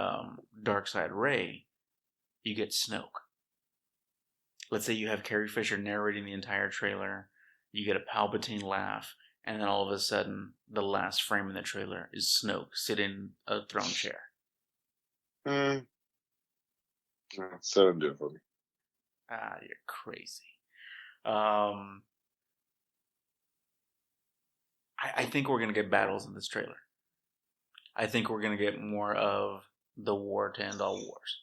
Darkseid Rey, you get Snoke. Let's say you have Carrie Fisher narrating the entire trailer, you get a Palpatine laugh, and then all of a sudden, the last frame in the trailer is Snoke sitting in a throne chair. So do it for me. You're crazy. I think we're going to get battles in this trailer. I think we're going to get more of the war to end all wars.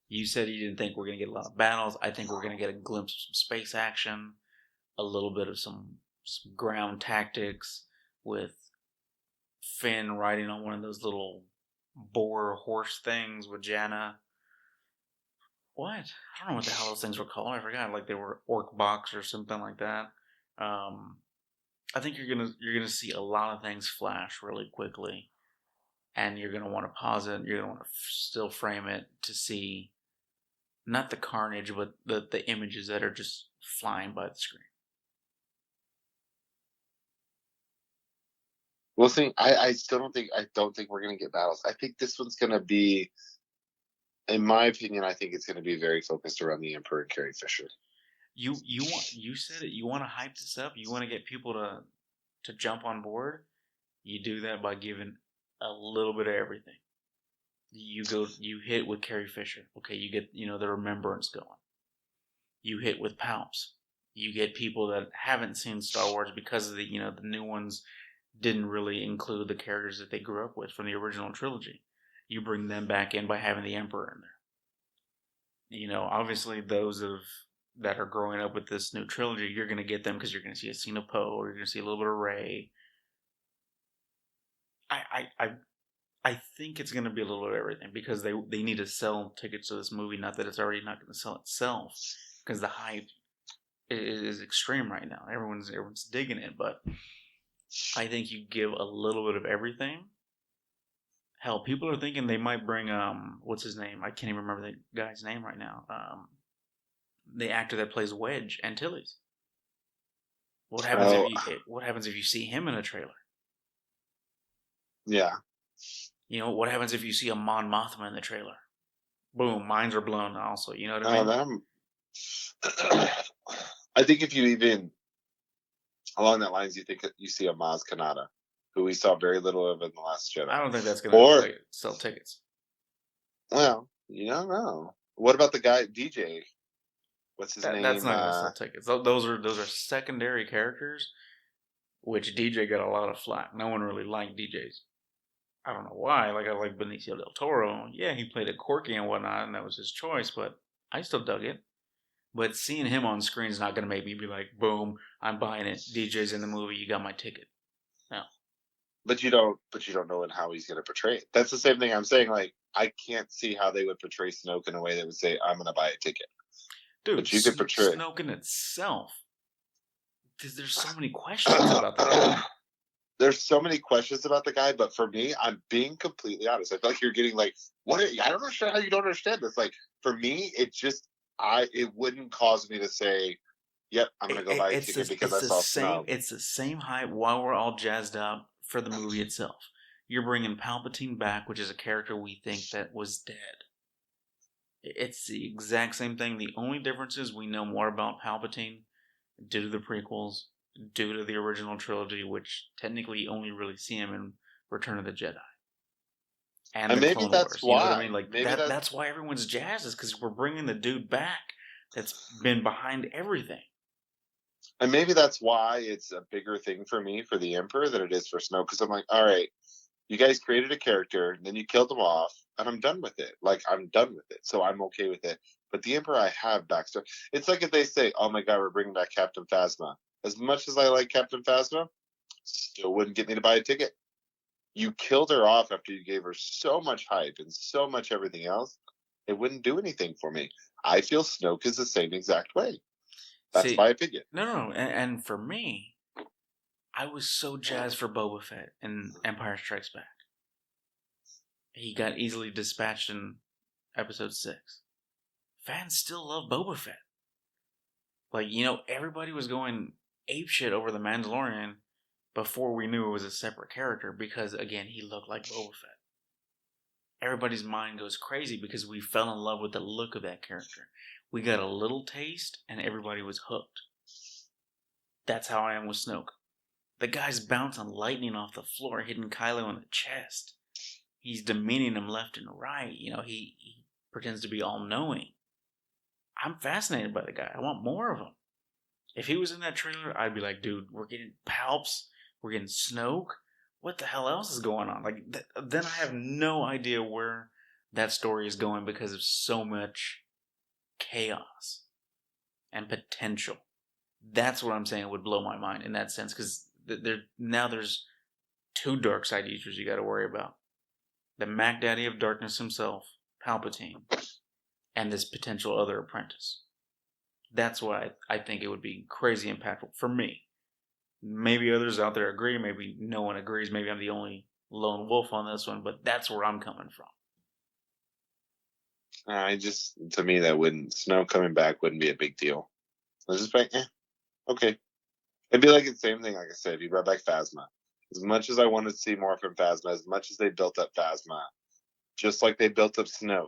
You said you didn't think we're going to get a lot of battles. I think we're going to get a glimpse of some space action, a little bit of some ground tactics with Finn riding on one of those little boar horse things with Janna. What? I don't know what the hell those things were called. I forgot. Like they were orc box or something like that. I think you're gonna see a lot of things flash really quickly, and you're gonna want to pause it. You're gonna want to still frame it to see not the carnage, but the images that are just flying by the screen. We'll see. I don't think we're gonna get battles. I think this one's gonna be, in my opinion, I think it's gonna be very focused around the Emperor and Carrie Fisher. You said it. You want to hype this up. You want to get people to jump on board. You do that by giving a little bit of everything. You hit with Carrie Fisher. Okay, you get the remembrance going. You hit with Palps. You get people that haven't seen Star Wars because of the new ones didn't really include the characters that they grew up with from the original trilogy. You bring them back in by having the Emperor in there. Obviously those that are growing up with this new trilogy, you're going to get them because you're going to see a scene of Poe, or you're going to see a little bit of Rey. I think it's going to be a little bit of everything because they need to sell tickets to this movie. Not that it's already not going to sell itself, because the hype is extreme right now. Everyone's digging it, but I think you give a little bit of everything. Hell, people are thinking they might bring what's his name? I can't even remember the guy's name right now. The actor that plays Wedge Antilles. What happens if you see him in a trailer? Yeah. You know, what happens if you see a Mon Mothma in the trailer? Boom, minds are blown also. You know what I mean? I think if you even, along that lines, you think you see a Maz Kanata, who we saw very little of in The Last Jedi. I don't think that's going to sell tickets. Well, you don't know. What about the guy, DJ? What's his name? That's not going to sell tickets. Those are secondary characters, which DJ got a lot of flack. No one really liked DJs. I don't know why. Like, I like Benicio del Toro. Yeah, he played it quirky and whatnot, and that was his choice, but I still dug it. But seeing him on screen is not going to make me be like, boom, I'm buying it. DJ's in the movie. You got my ticket. No. But you don't know how he's going to portray it. That's the same thing I'm saying. Like, I can't see how they would portray Snoke in a way that would say, I'm going to buy a ticket. Dude, but you could portray Snoke in itself. There's so many questions about the guy. There's so many questions about the guy, but for me, I'm being completely honest. I feel like you're getting like, what? I don't understand how you don't understand this. Like, for me, it wouldn't cause me to say, yep, I'm going to go buy a ticket because I saw Snoke. It's the same hype while we're all jazzed up for the movie itself. You're bringing Palpatine back, which is a character we think that was dead. It's the exact same thing. The only difference is we know more about Palpatine due to the prequels, due to the original trilogy, which technically you only really see him in Return of the Jedi. And the Clone Wars. You know what I mean? Like, that's why everyone's jazzed, is because we're bringing the dude back that's been behind everything. And maybe that's why it's a bigger thing for me for the Emperor than it is for Snoke, because I'm like, all right, you guys created a character, and then you killed him off, and I'm done with it. Like, I'm done with it, so I'm okay with it. But the Emperor, I have backstory. It's like if they say, oh my god, we're bringing back Captain Phasma. As much as I like Captain Phasma, still wouldn't get me to buy a ticket. You killed her off after you gave her so much hype and so much everything else. It wouldn't do anything for me. I feel Snoke is the same exact way. That's my opinion. No. And for me, I was so jazzed for Boba Fett in Empire Strikes Back. He got easily dispatched in Episode 6. Fans still love Boba Fett. Like, you know, everybody was going apeshit over the Mandalorian before we knew it was a separate character because, again, he looked like Boba Fett. Everybody's mind goes crazy because we fell in love with the look of that character. We got a little taste and everybody was hooked. That's how I am with Snoke. The guy's bouncing lightning off the floor, hitting Kylo in the chest. He's demeaning him left and right. You know, he pretends to be all-knowing. I'm fascinated by the guy. I want more of him. If he was in that trailer, I'd be like, dude, we're getting Palps. We're getting Snoke. What the hell else is going on? Like, then I have no idea where that story is going because of so much chaos and potential. That's what I'm saying would blow my mind in that sense, because now there's two dark side users you got to worry about: the Mac Daddy of Darkness himself, Palpatine, and this potential other apprentice. That's why I think it would be crazy impactful for me. Maybe others out there agree. Maybe no one agrees. Maybe I'm the only lone wolf on this one, but that's where I'm coming from. To me, that Snow coming back wouldn't be a big deal. I was just like, okay. It'd be like the same thing, like I said, if you brought back Phasma. As much as I wanted to see more from Phasma, as much as they built up Phasma, just like they built up Snoke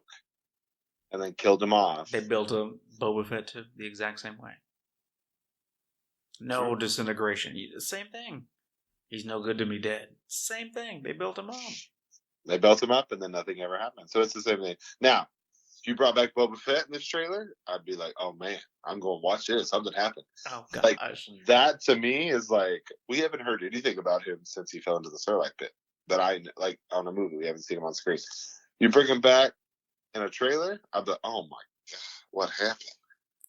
and then killed him off. They built up Boba Fett too, the exact same way. No disintegration. Same thing. He's no good to me dead. Same thing. They built him up. They built him up and then nothing ever happened. So it's the same thing. Now, if you brought back Boba Fett in this trailer, I'd be like, oh man, I'm going to watch this. Something happened. Oh, gosh. Like, that to me is like, we haven't heard anything about him since he fell into the Sarlacc pit. That I, like, on a movie. We haven't seen him on screen. You bring him back in a trailer, I'd be like, oh my God, what happened?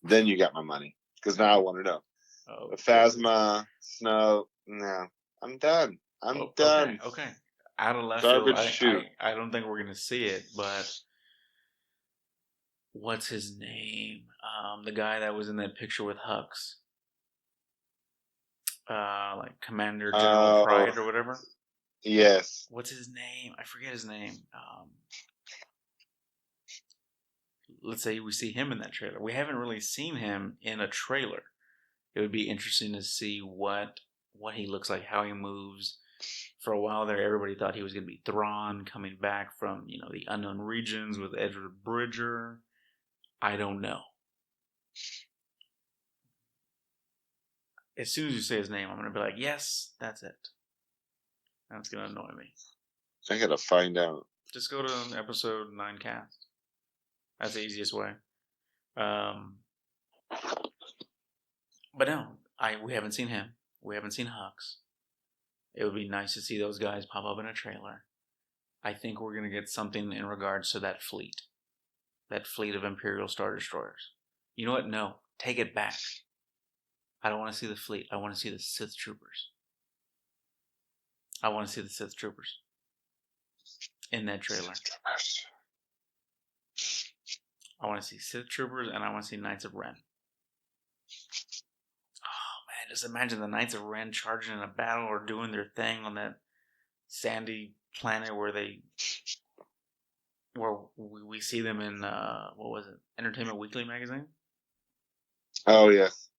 Then you got my money. Because now I want to know. Oh, Phasma, Snow, no. I'm done. I'm done. Okay. Out of left field, I don't think we're going to see it, but what's his name? The guy that was in that picture with Hux. like Commander General Pride or whatever. Yes. What's his name? I forget his name. Let's say we see him in that trailer. We haven't really seen him in a trailer. It would be interesting to see what he looks like, how he moves. For a while there, everybody thought he was going to be Thrawn coming back from, the unknown regions with Edward Bridger. I don't know. As soon as you say his name, I'm going to be like, yes, that's it. That's going to annoy me. I got to find out. Just go to episode 9 cast. That's the easiest way. But no, we haven't seen him. We haven't seen Hux. It would be nice to see those guys pop up in a trailer. I think we're going to get something in regards to that fleet. That fleet of Imperial Star Destroyers. You know what? No. Take it back. I don't want to see the fleet. I want to see the Sith Troopers. I want to see the Sith Troopers in that trailer. I want to see Sith Troopers and I want to see Knights of Ren. Oh man, just imagine the Knights of Ren charging in a battle or doing their thing on that sandy planet where we see them in what was it? Entertainment Weekly magazine? Oh yes.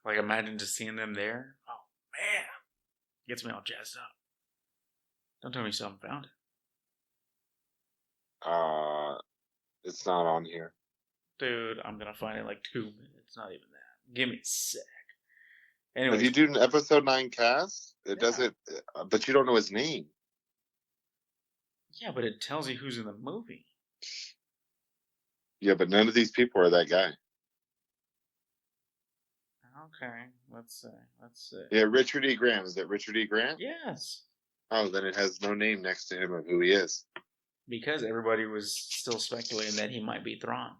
Like imagine just seeing them there. Oh man. Gets me all jazzed up. Don't tell me you still haven't found it. It's not on here. Dude, I'm gonna find it in like 2 minutes. Not even that. Give me a sec. Anyway, if you do an episode 9 cast, it doesn't. But you don't know his name. Yeah, but it tells you who's in the movie. Yeah, but none of these people are that guy. Okay, let's see. Yeah, Richard E. Grant. Is it Richard E. Grant? Yes. Oh, then it has no name next to him of who he is. Because everybody was still speculating that he might be Thrawn.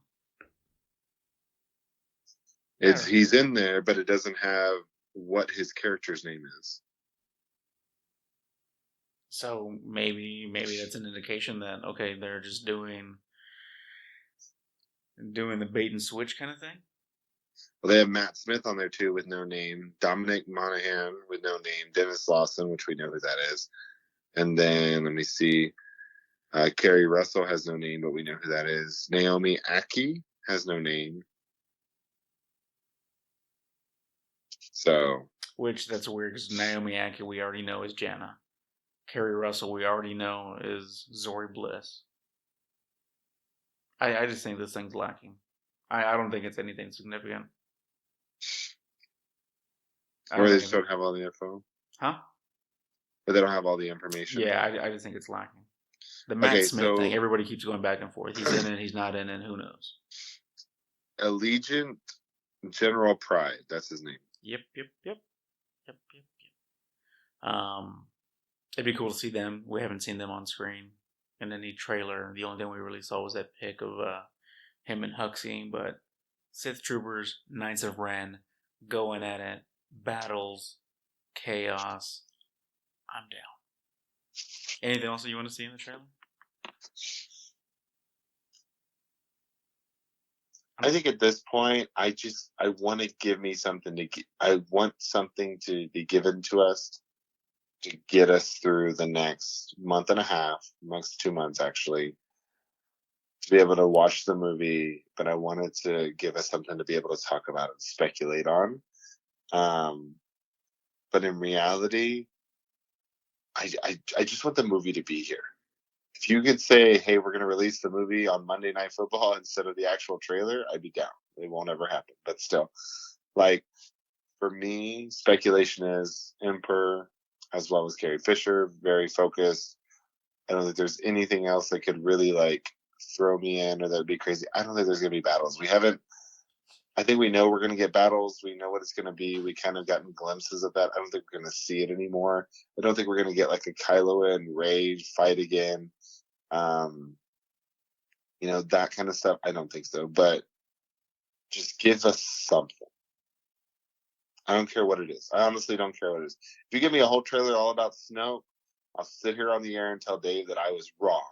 He's in there, but it doesn't have what his character's name is. So maybe that's an indication that okay, they're just doing the bait and switch kind of thing. Well, they have Matt Smith on there too with no name, Dominic Monaghan with no name, Dennis Lawson, which we know who that is, and then let me see, Kerry Russell has no name, but we know who that is. Naomi Aki has no name. So, which that's weird because Naomi Aki we already know is Janna. Kerry Russell we already know is Zori Bliss. I just think this thing's lacking. I don't think it's anything significant. Or they just don't have all the info. Huh? But they don't have all the information. Yeah, I just think it's lacking. The Matt Smith thing, everybody keeps going back and forth. He's in it, he's not in it, who knows? Allegiant General Pride, that's his name. Yep. It'd be cool to see them. We haven't seen them on screen in any trailer. The only thing we really saw was that pic of him and Huxing, but Sith Troopers, Knights of Ren, going at it, battles, chaos. I'm down. Anything else that you want to see in the trailer? I think at this point, I want to give me something I want something to be given to us to get us through the next month and a half, next 2 months actually, to be able to watch the movie, but I wanted to give us something to be able to talk about and speculate on. But in reality, I just want the movie to be here. If you could say, hey, we're going to release the movie on Monday Night Football instead of the actual trailer, I'd be down. It won't ever happen. But still, like, for me, speculation is Emperor as well as Carrie Fisher, very focused. I don't think there's anything else that could really, like, throw me in or that would be crazy. I don't think there's going to be battles. I think we know we're going to get battles. We know what it's going to be. We kind of gotten glimpses of that. I don't think we're going to see it anymore. I don't think we're going to get like a Kylo and Rey fight again. That kind of stuff. I don't think so. But just give us something. I don't care what it is. I honestly don't care what it is. If you give me a whole trailer all about Snoke, I'll sit here on the air and tell Dave that I was wrong.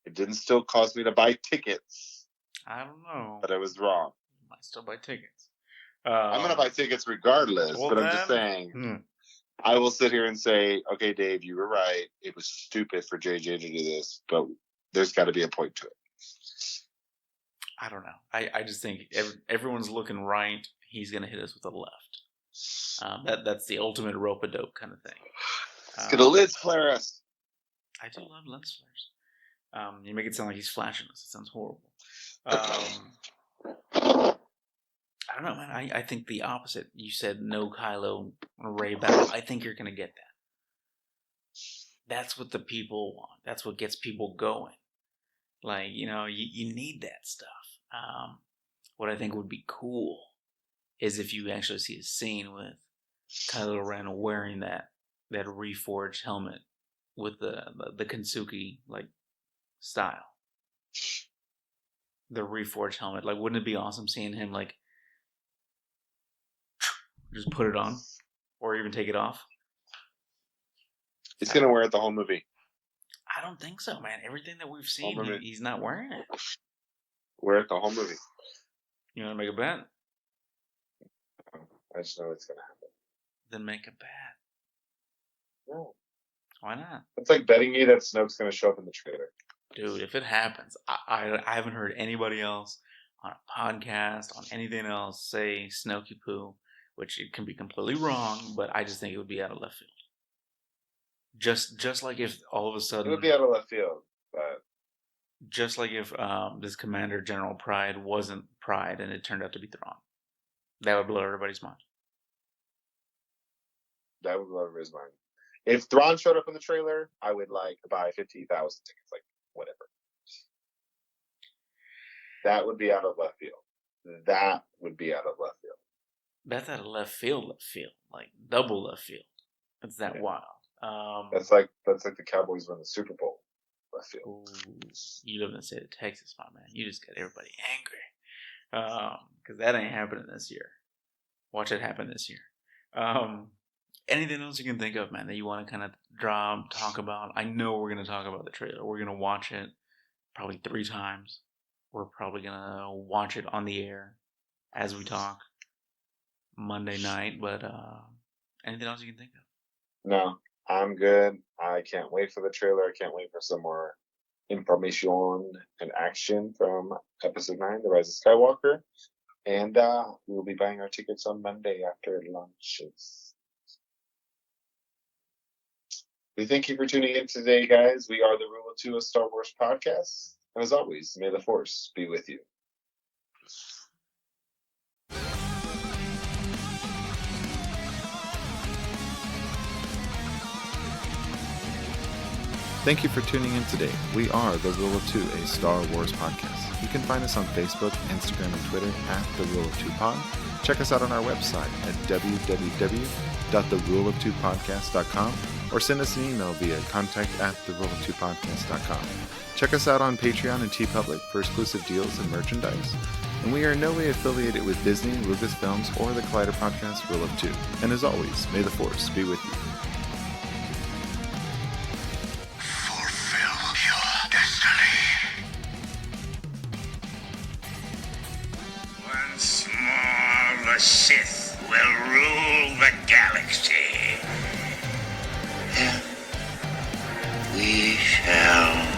It didn't still cause me to buy tickets. I don't know. But I was wrong. Might still buy tickets. I'm going to buy tickets regardless, but I'm just saying, I will sit here and say, okay, Dave, you were right. It was stupid for JJ to do this, but there's got to be a point to it. I don't know. I just think everyone's looking right. He's going to hit us with a left. That's the ultimate rope-a-dope kind of thing. He's going to lens flare us. I do love lens flares. You make it sound like he's flashing us. It sounds horrible. I don't know, man. I think the opposite. You said no Kylo Rey battle. I think you're going to get that. That's what the people want. That's what gets people going. Like, you need that stuff. What I think would be cool is if you actually see a scene with Kylo Ren wearing that reforged helmet with the Kensuke like style. The reforged helmet. Like, wouldn't it be awesome seeing him like just put it on or even take it off? He's gonna wear it the whole movie. I don't think so, man. Everything that we've seen, he's not wearing it. Wear it the whole movie. You want to make a bet? I just know it's gonna happen. Then make a bet. No. Why not? It's like betting you that Snoke's gonna show up in the trailer. Dude, if it happens, I haven't heard anybody else on a podcast, on anything else, say Snokey Poo, which it can be completely wrong, but I just think it would be out of left field. Just like if all of a sudden... It would be out of left field, but... Just like if this Commander General Pride wasn't Pride and it turned out to be Thrawn. That would blow everybody's mind. That would blow everybody's mind. If Thrawn showed up in the trailer, I would buy 50,000 tickets, whatever. That would be out of left field. That would be out of left field. That's out of left field, like double left field. It's that wild. That's like the Cowboys win the Super Bowl. Left field. Ooh, you live in the state of Texas, my man. You just got everybody angry. Because that ain't happening this year. Watch it happen this year. Anything else you can think of, man, that you want to kind of talk about? I know we're going to talk about the trailer. We're going to watch it probably 3 times. We're probably going to watch it on the air as we talk Monday night. But anything else you can think of? No, I'm good. I can't wait for the trailer. I can't wait for some more information and action from Episode 9, The Rise of Skywalker. And we'll be buying our tickets on Monday after it launches. We thank you for tuning in today, guys. We are the Rule of Two, a Star Wars podcast. And as always, may the Force be with you. Thank you for tuning in today. We are the Rule of Two, a Star Wars podcast. You can find us on Facebook, Instagram, and Twitter at the Rule of Two Pod. Check us out on our website at www.theruleoftwopodcast.com or send us an email via contact@theruleoftwopodcast.com. Check us out on Patreon and TeePublic for exclusive deals and merchandise. And we are in no way affiliated with Disney, Lucasfilms, or the Collider Podcast Rule of Two. And as always, may the Force be with you. Fulfill your destiny. Once more, the Sith will rule the galaxy. We shall